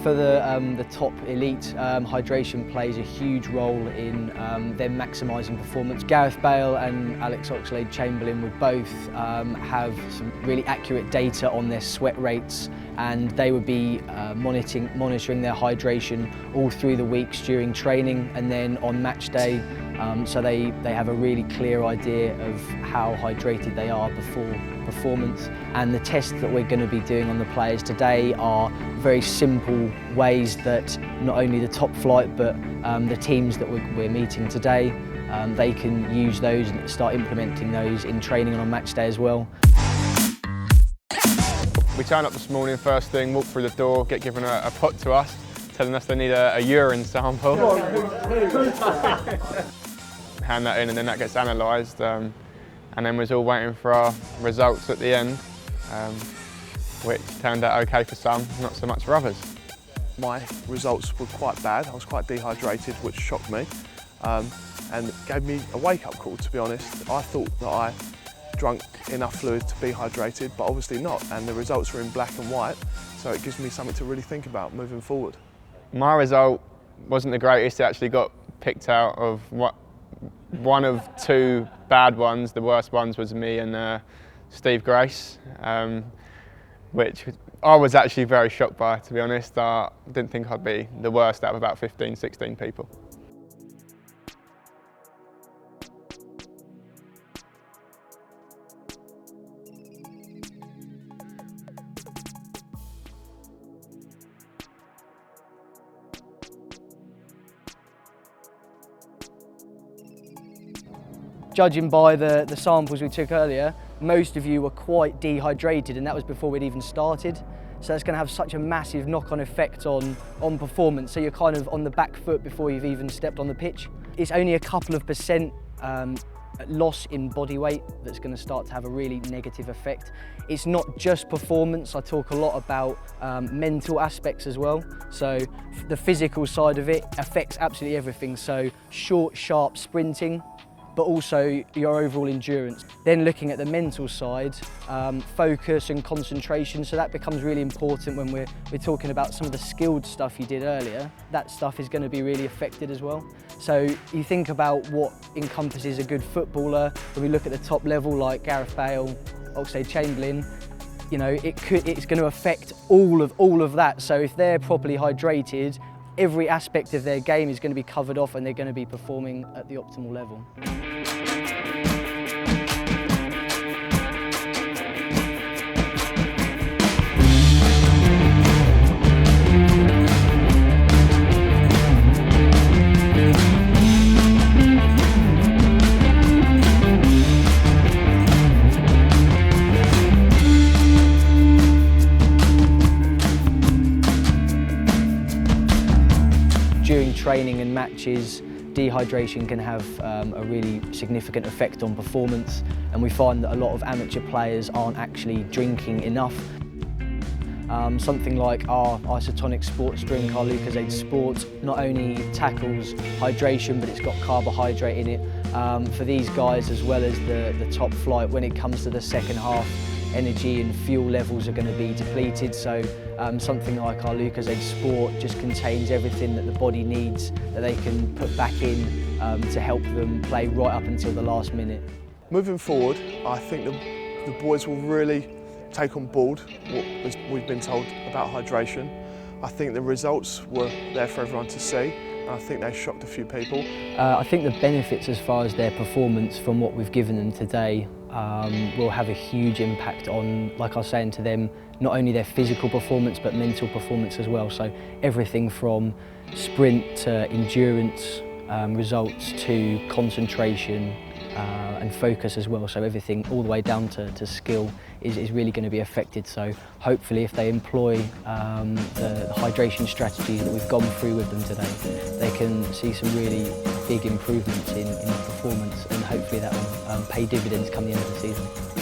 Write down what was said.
For the top elite, hydration plays a huge role in them maximising performance. Gareth Bale and Alex Oxlade-Chamberlain would both have some really accurate data on their sweat rates, and they would be monitoring their hydration all through the weeks during training and then on match day. So they have a really clear idea of how hydrated they are before performance. And the tests that we're going to be doing on the players today are very simple ways that not only the top flight but the teams that we're meeting today, they can use those and start implementing those in training and on match day as well. We turn up this morning, first thing, walk through the door, get given a pot to us, telling us they need a urine sample. Hand that in and then that gets analysed, and then we're all waiting for our results at the end, which turned out okay for some, not so much for others. My results were quite bad. I was quite dehydrated, which shocked me, and gave me a wake-up call, to be honest. I thought that I drunk enough fluid to be hydrated, but obviously not, and the results were in black and white, so it gives me something to really think about moving forward. My result wasn't the greatest. It actually got picked out of one of two bad ones. The worst ones was me and Steve Grace, which I was actually very shocked by, to be honest. I didn't think I'd be the worst out of about 15, 16 people. Judging by the samples we took earlier, most of you were quite dehydrated, and that was before we'd even started. So that's going to have such a massive knock-on effect on performance. So you're kind of on the back foot before you've even stepped on the pitch. It's only a couple of percent loss in body weight that's going to start to have a really negative effect. It's not just performance. I talk a lot about mental aspects as well. So the physical side of it affects absolutely everything. So short, sharp sprinting, but also your overall endurance. Then looking at the mental side, focus and concentration, so that becomes really important when we're talking about some of the skilled stuff you did earlier. That stuff is going to be really affected as well. So you think about what encompasses a good footballer. When we look at the top level like Gareth Bale, Oxlade-Chamberlain, you know, it's going to affect all of that. So if they're properly hydrated, every aspect of their game is going to be covered off and they're going to be performing at the optimal level. During training and matches, dehydration can have a really significant effect on performance, and we find that a lot of amateur players aren't actually drinking enough. Something like our isotonic sports drink, our Lucozade Sport, not only tackles hydration, but it's got carbohydrate in it. For these guys, as well as the top flight, when it comes to the second half, energy and fuel levels are going to be depleted, so something like our Lucozade Sport just contains everything that the body needs that they can put back in to help them play right up until the last minute. Moving forward, I think the boys will really take on board what we've been told about hydration. I think the results were there for everyone to see, and I think they shocked a few people. I think the benefits as far as their performance from what we've given them today will have a huge impact on, like I was saying to them, not only their physical performance but mental performance as well. So everything from sprint to endurance results to concentration and focus as well. So everything all the way down to skill is really going to be affected. So hopefully if they employ the hydration strategies that we've gone through with them today, they can see some really big improvements in performance, and hopefully that will pay dividends come the end of the season.